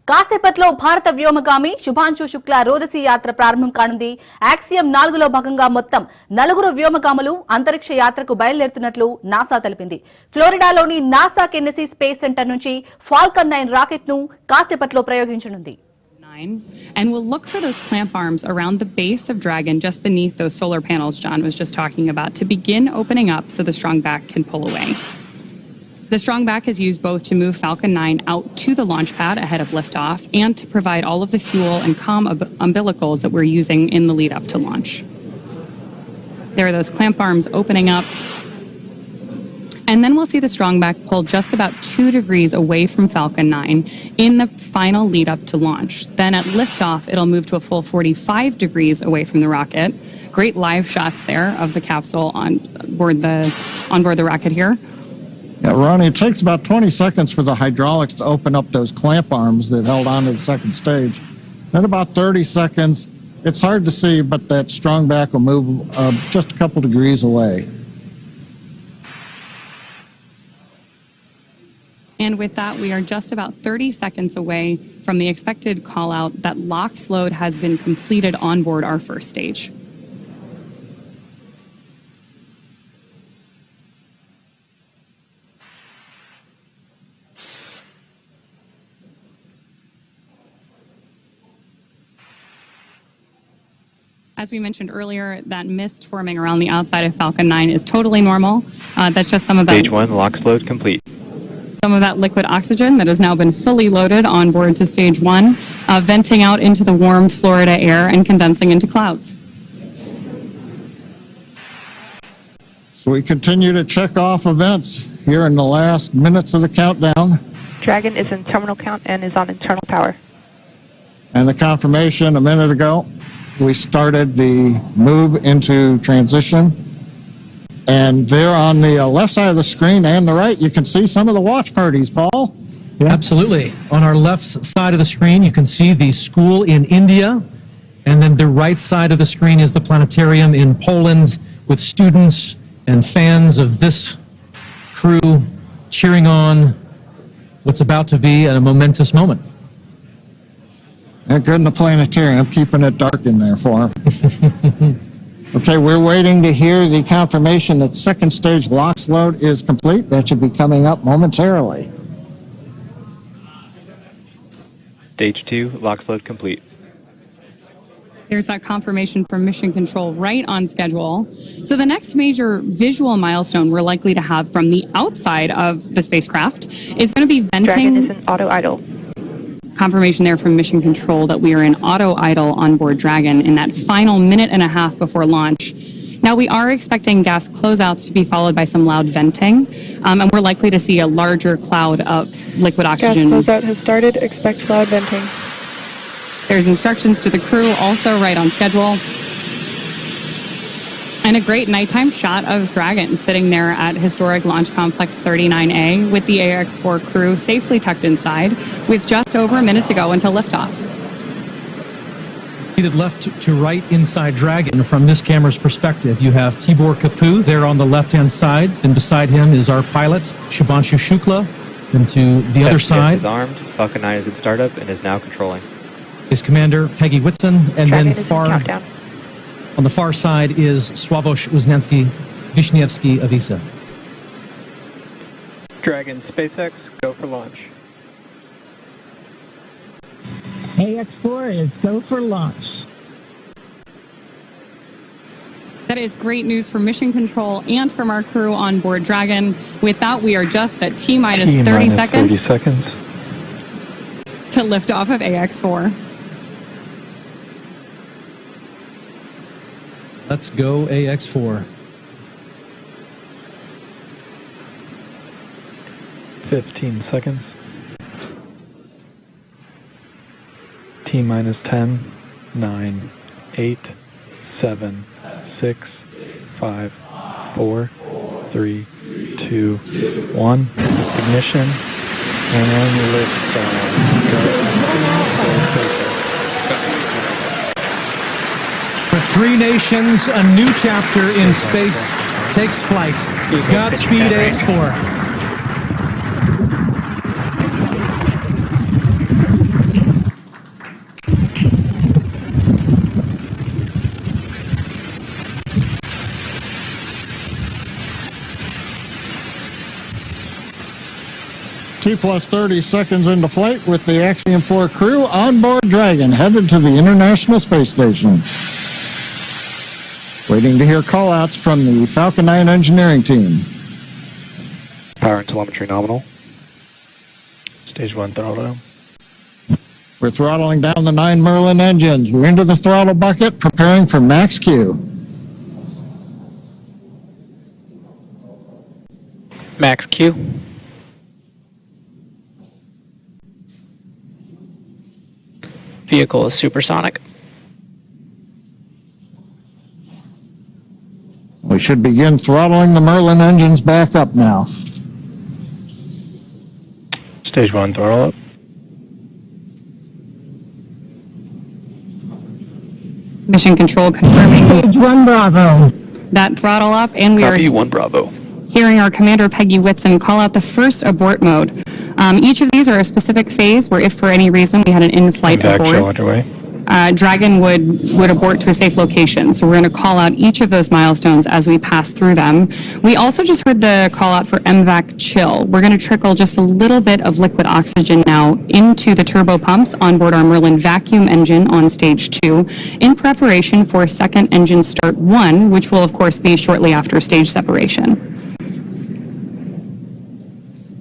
కాసేపట్లో భారత వ్యోమగామి శుభాంశు శుక్ల రోదసి యాత్ర ప్రారంభం కానుంది. యాక్సియం 4లో భాగంగా మొత్తం 4 వ్యోమగాములు అంతరిక్ష యాత్రకు బయలుదేరుతున్నట్లు నాసా తెలిపింది. ఫ్లోరిడాలోని నాసా కెన్నెసీ స్పేస్ సెంటర్ నుంచి ఫాల్కన్ 9 రాకెట్ ను కాసేపట్లో ప్రయోగించనుంది. And we'll look for those clamp arms around the base of Dragon, just beneath those solar panels John was just talking about, to begin opening up so the strong back can pull away. The strong back is used both to move Falcon 9 out to the launch pad ahead of liftoff and to provide all of the fuel and comm umbilicals that we're using in the lead up to launch. There are those clamp arms opening up. And then we'll see the strong back pull just about 2 degrees away from Falcon 9 in the final lead up to launch. Then at liftoff, it'll move to a full 45 degrees away from the rocket. Great live shots there of the capsule on board the rocket here. Yeah, Ronnie, it takes about 20 seconds for the hydraulics to open up those clamp arms that held on to the second stage. Then about 30 seconds, it's hard to see, but that strong back will move just a couple degrees away. And with that, we are just about 30 seconds away from the expected call out that LOX load has been completed on board our first stage. As we mentioned earlier, that mist forming around the outside of Falcon 9 is totally normal. That's just some of that. Stage 1, LOX load complete. Some of that liquid oxygen that has now been fully loaded on board to stage 1, venting out into the warm Florida air and condensing into clouds. So we continue to check off events here in the last minutes of the countdown. Dragon is in terminal count and is on internal power. And the confirmation a minute ago, we started the move into transition. And there on the left side of the screen and the right, you can see some of the watch parties, Paul. Yeah. Absolutely. On our left side of the screen, you can see the school in India. And then the right side of the screen is the planetarium in Poland with students and fans of this crew cheering on what's about to be a momentous moment. They're good in the planetarium, keeping it dark in there for them. Okay, we're waiting to hear the confirmation that second stage LOX load is complete. That should be coming up momentarily. Stage 2, LOX load complete. There's that confirmation from Mission Control right on schedule. So the next major visual milestone we're likely to have from the outside of the spacecraft is going to be venting. Dragon is in auto idle. Confirmation there from Mission Control that we are in auto idle on board Dragon in that final minute and a half before launch. Now we are expecting gas closeouts to be followed by some loud venting, and we're likely to see a larger cloud of liquid oxygen. Gas closeout has started. Expect loud venting. There's instructions to the crew also right on schedule. And a great nighttime shot of Dragon sitting there at historic Launch Complex 39A with the AX-4 crew safely tucked inside with just over a minute to go until liftoff. Seated left to right inside Dragon from this camera's perspective, you have Tibor Kapu there on the left-hand side. Then beside him is our pilot, Shubhanshu Shukla. Then to the other side is armed. Falcon 9 is in startup and is now controlling. Is Commander Peggy Whitson. And Dragon then on the far side is Sławosz Wisniewski of ESA. Dragon SpaceX, go for launch. AX-4 is go for launch. That is great news for Mission Control and from our crew on board Dragon. With that, we are just at T-minus 30 seconds to lift off of AX-4. Let's go AX-4. 15 seconds. T-minus 10, 9, 8, 7, 6, 5, 4, 3, 2, 1. Ignition and liftoff. For 3 nations, a new chapter in space takes flight. Godspeed, AX-4. T plus 30 seconds into flight with the Axiom 4 crew on board Dragon, headed to the International Space Station. Waiting to hear callouts from the Falcon 9 engineering team. Power and telemetry nominal. Stage 1 throttle down. We're throttling down the 9 Merlin engines. We're into the throttle bucket, preparing for max Q. Max Q. Vehicle is supersonic. We should begin throttling the Merlin engines back up now. Stage 1 throttle up. Mission control confirming Stage 1 Bravo. that throttle up, and we Copy are 1 Bravo. hearing our Commander Peggy Whitson call out the first abort mode. Each of these are a specific phase where if for any reason we had an in-flight Back chill abort, underway. Dragon would abort to a safe location. So we're going to call out each of those milestones as we pass through them. We also just heard the call out for MVAC chill. We're going to trickle just a little bit of liquid oxygen now into the turbo pumps on board our Merlin vacuum engine on stage 2 in preparation for second engine start 1, which will of course be shortly after stage separation.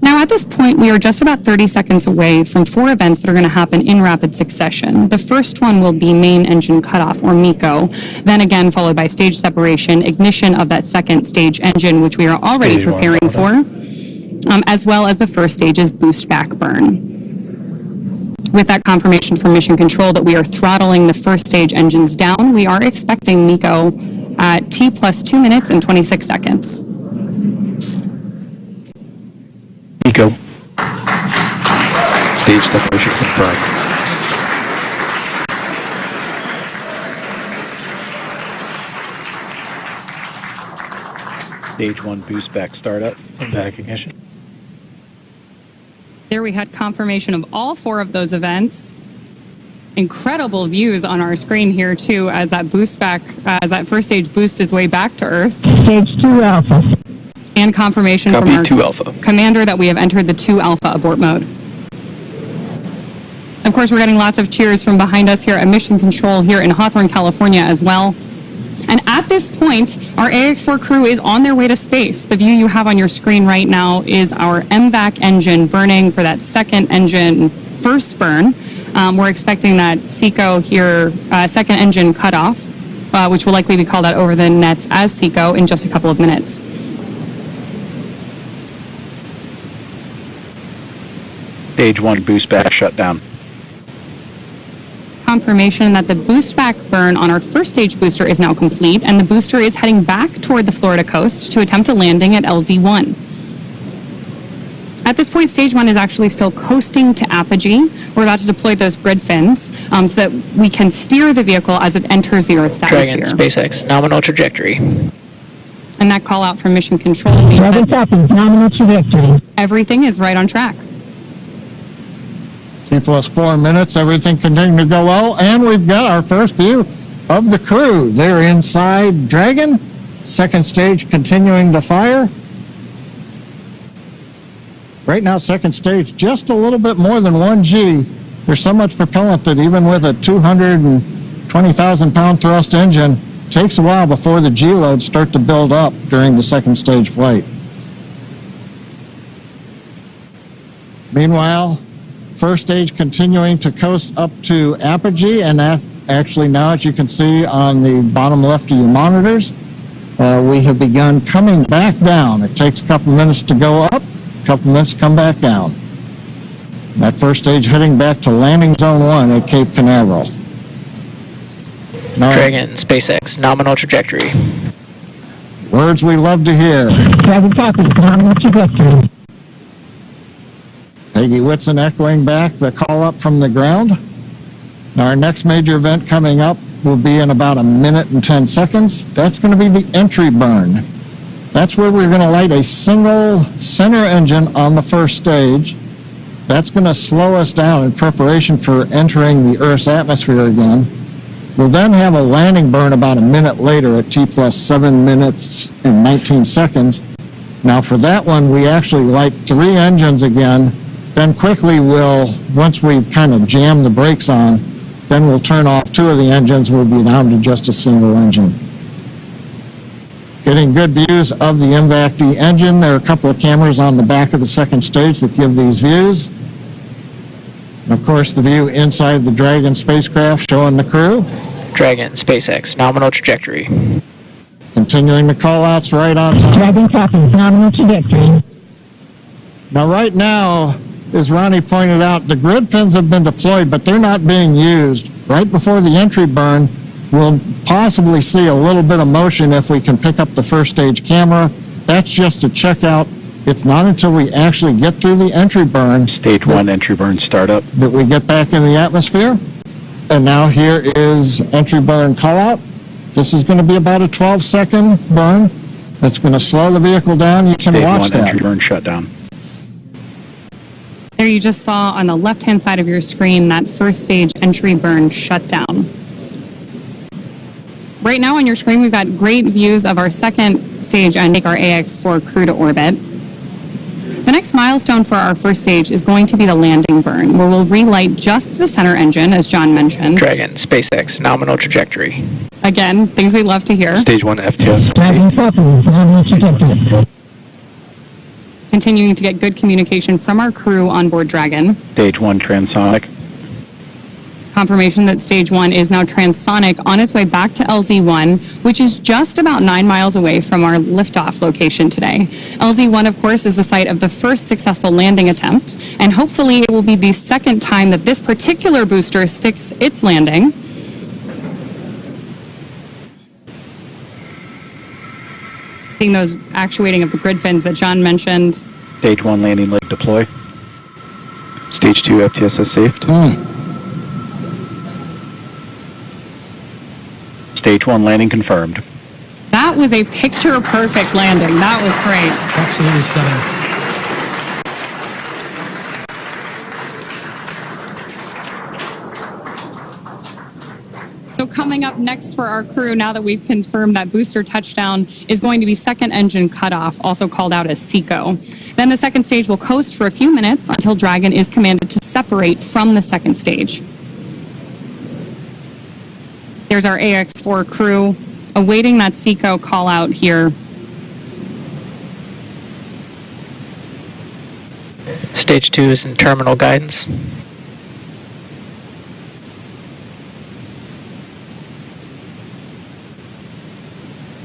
Now, at this point, we are just about 30 seconds away from 4 events that are going to happen in rapid succession. The first one will be main engine cutoff, or MECO, then again followed by stage separation, ignition of that second stage engine, which we are already Stage 1 preparing for, as well as the first stage's boost back burn. With that confirmation from Mission Control that we are throttling the first stage engines down, we are expecting MECO at T plus 2 minutes and 26 seconds. Eco. Stage separation confirmed. Stage 1 boost back startup and back ignition. There we had confirmation of all 4 of those events. Incredible views on our screen here too as that boost back, as that first stage boosts its way back to Earth. Stage 2 Alpha. And confirmation Copy from our 2 Alpha. commander that we have entered the 2 Alpha abort mode. Of course, we're getting lots of cheers from behind us here at Mission Control here in Hawthorne, California as well. And at this point, our AX4 crew is on their way to space. The view you have on your screen right now is our MVAC engine burning for that second engine first burn. We're expecting that SECO here, second engine cutoff, which will likely be called out over the nets as SECO in just a couple of minutes. Stage 1 boost back shutdown. Confirmation that the boost back burn on our first stage booster is now complete, and the booster is heading back toward the Florida coast to attempt a landing at LZ1. At this point, stage 1 is actually still coasting to apogee. We're about to deploy those grid fins so that we can steer the vehicle as it enters the Earth's atmosphere. Dragon, SpaceX, nominal trajectory. And that call out from Mission Control means 11 that seconds, nominal trajectory. everything is right on track. T plus 4 minutes, everything continuing to go well, and we've got our first view of the crew. They're inside Dragon, second stage continuing to fire. Right now, second stage, just a little bit more than 1G. There's so much propellant that even with a 220,000 pound thrust engine, it takes a while before the G loads start to build up during the second stage flight. Meanwhile, first stage continuing to coast up to apogee, and actually now, as you can see on the bottom left of your monitors, we have begun coming back down. It takes a couple minutes to go up, a couple minutes to come back down. That first stage heading back to landing zone 1 at Cape Canaveral. Now, Dragon, SpaceX, nominal trajectory. words we love to hear. Dragon copies, nominal trajectory. Peggy Whitson echoing back the call up from the ground. Now our next major event coming up will be in about 1 minute and 10 seconds. That's going to be the entry burn. That's where we're going to light a single center engine on the first stage. That's going to slow us down in preparation for entering the Earth's atmosphere again. We'll then have a landing burn about 1 minute later at T plus 7 minutes and 19 seconds. Now for that one, we actually light 3 engines again Then quickly once we've kind of jammed the brakes on, then we'll turn off 2 of the engines. We'll be down to just a single engine. Getting good views of the MVAC-D engine. There are a couple of cameras on the back of the second stage that give these views. And of course, the view inside the Dragon spacecraft showing the crew. Dragon, SpaceX, nominal trajectory. Continuing the call-outs right on time. Dragon copies, nominal trajectory. Now, right now, as Ronnie pointed out, the grid fins have been deployed, but they're not being used. Right before the entry burn, we'll possibly see a little bit of motion if we can pick up the first stage camera. That's just a checkout. It's not until we actually get through the entry burn. Stage 1 entry burn startup. That we get back in the atmosphere. And now here is entry burn call-out. This is going to be about a 12-second burn. That's going to slow the vehicle down. You can Stage watch 1 that. entry burn shutdown. There you just saw on the left-hand side of your screen that first stage entry burn shutdown. Right now on your screen, we've got great views of our second stage and take our AX-4 crew to orbit. The next milestone for our first stage is going to be the landing burn, where we'll relight just the center engine, as John mentioned. Dragon, SpaceX, nominal trajectory. Again, things we love to hear. Stage 1 FTS. Dragon copies, nominal trajectory. Continuing to get good communication from our crew on board Dragon. Stage 1 transonic. Confirmation that stage 1 is now transonic on its way back to LZ1, which is just about 9 miles away from our liftoff location today. LZ1, of course, is the site of the first successful landing attempt, and hopefully it will be the second time that this particular booster sticks its landing. Seeing those actuating of the grid fins that John mentioned. Stage 1 landing leg deploy. Stage 2 FTSS saved. Stage 1 landing confirmed. That was a picture-perfect landing. That was great. Absolutely stunning. So coming up next for our crew, now that we've confirmed that booster touchdown, is going to be second engine cutoff, also called out as SECO. Then the second stage will coast for a few minutes until Dragon is commanded to separate from the second stage. There's our AX-4 crew awaiting that SECO call out here. Stage 2 is in terminal guidance.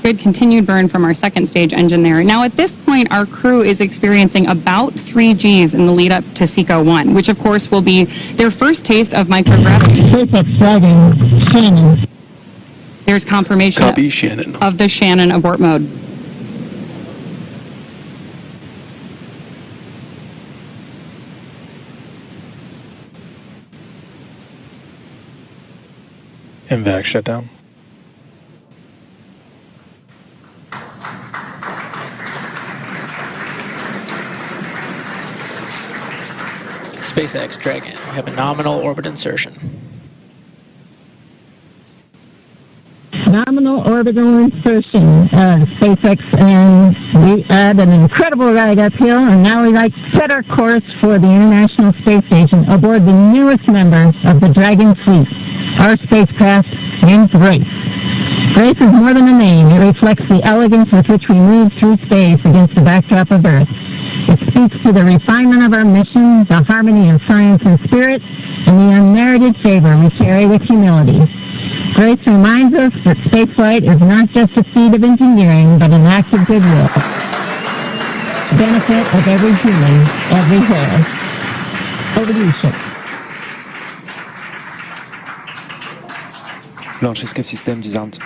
Good continued burn from our second stage engine there. Now at this point, our crew is experiencing about 3 Gs in the lead up to SECO 1, which of course will be their first taste of microgravity. SpaceX Dragon, Shannon. There's confirmation Copy, Shannon. of the Shannon abort mode. MVAC shutdown. SpaceX, Dragon, we have a nominal orbit insertion. Nominal orbital insertion, SpaceX, and we had an incredible ride uphill, and now we set our course for the International Space Station aboard the newest member of the Dragon fleet, our spacecraft named Grace. Grace is more than a name. It reflects the elegance with which we move through space against the backdrop of Earth. It speaks to the refinement of our mission, the harmony of science and spirit, and the unmerited favor we carry with humility. Grace reminds us that spaceflight is not just a feat of engineering, but an act of goodwill. Benefit of every human, everywhere. Over to you, Ship. Blanchesque système disarmed.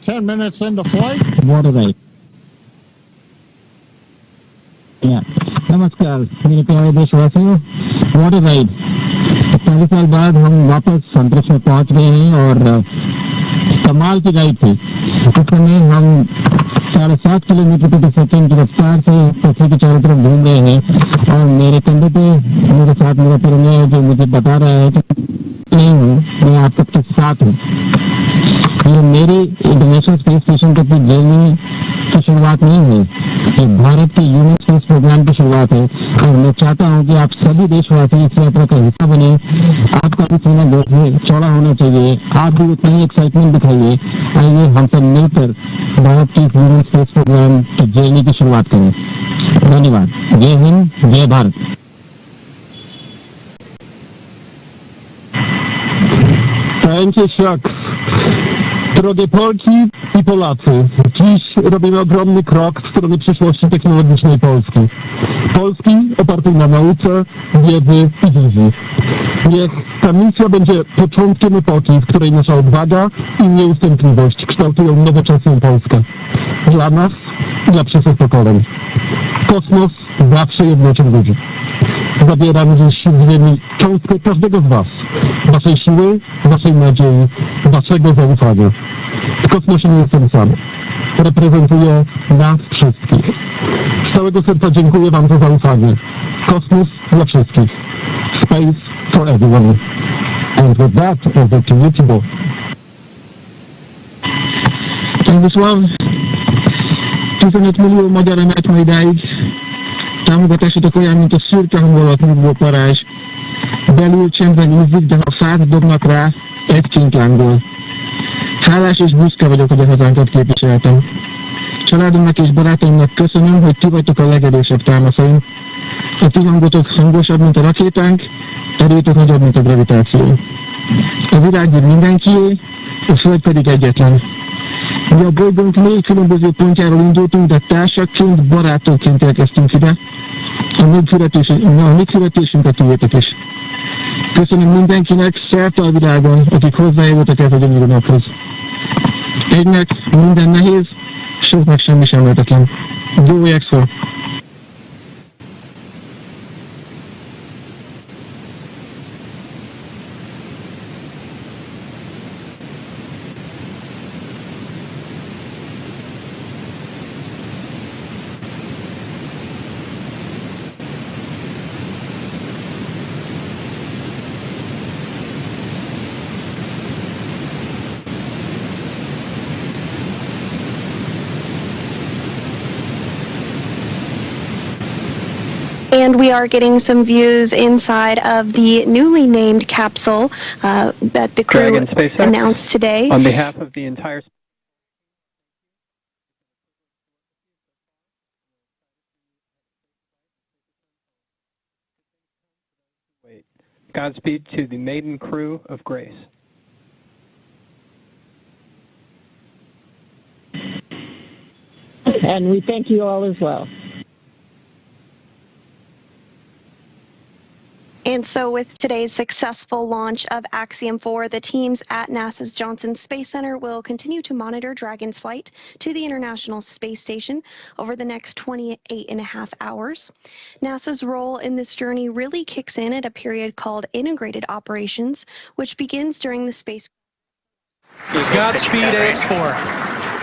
10 minutes into flight. Water rate. Yeah. नमस्कार मेरे प्यारे देशवासियों water ride 40 साल बाद हम वापस अंतरिक्ष में पहुंच गए हैं और कमाल की राइड थी इस समय हम 7.5 किलोमीटर प्रति सेकंड की रफ्तार से पृथ्वी के चारों तरफ घूम रहे हैं और मेरे कंधे पे मेरे साथ मेरा परिवार है जो मुझे बता रहा है कि नहीं हूँ मैं आप सबके साथ हूँ ये मेरी इंटरनेशनल स्पेस स्टेशन तक की जर्नी की शुरुआत नहीं हुई ये भारत के ह्यूमन स्पेस प्रोग्राम की शुरुआत है और मैं चाहता हूं कि आप सभी देशवासी इस यात्रा का हिस्सा बने। आपका भी सीना बहुत चौड़ा होना चाहिए, आप भी उतना ही एक्साइटमेंट दिखाइए। आइए हम सब मिलकर भारत के ह्यूमन स्पेस प्रोग्राम की जर्नी की शुरुआत करें। धन्यवाद। जय हिंद, जय Bharat. Thank you, Shucks. Drogie Polki i Polacy, dziś robimy ogromny krok w stronę przyszłości technologicznej Polski. Polski opartej na nauce, wiedzy i wizji. Niech ta misja będzie początkiem epoki, w której nasza odwaga i nieustępliwość kształtują nowoczesną Polskę. Dla nas i dla przyszłych pokoleń. Kosmos zawsze jednoczył ludzi. Zabieram dziś z ziemi cząstkę każdego z was. Waszej siły, waszej nadziei, waszego zaufania. W kosmosie nie jestem sam. Reprezentuję nas wszystkich. Z całego serca dziękuję wam za zaufanie. Kosmos dla wszystkich. Space for everyone. And with that, over to you, Thibault. Wysław, millió magyar emelt ma idáig. Támogatásotokon, mint a szürke hangulatmúból parázs. Belül csendben ízik, de ha fát dobnak rá, egy kinklángol. Hálás és büszke vagyok, hogy a hazánkat képviseltem. Családomnak és barátaimnak köszönöm, hogy ti vagytok a legerősebb támaszaim. A ti hangotok hangosabb, mint a rakétánk, erőtök nagyobb, mint a gravitáció. A világ mindenkié, a föld pedig egyetlen. Mi a bolygónk 4 különböző pontjáról indultunk, de társakként, barátokként érkeztünk ide. A mi születésünk a tiétek is. Köszönöm mindenkinek szerte a világon, akik hozzájárultak ez a gyönyörű naphoz. Egynek minden nehéz, soknak semmi sem lehetetlen. Go Expo! And we are getting some views inside of the newly named capsule that the crew Dragon SpaceX, announced today. On behalf of the entire Godspeed to the maiden crew of Grace. And we thank you all as well. And so with today's successful launch of Axiom 4, the teams at NASA's Johnson Space Center will continue to monitor Dragon's flight to the International Space Station over the next 28.5 hours. NASA's role in this journey really kicks in at a period called integrated operations, which begins during the space. Godspeed, AX4.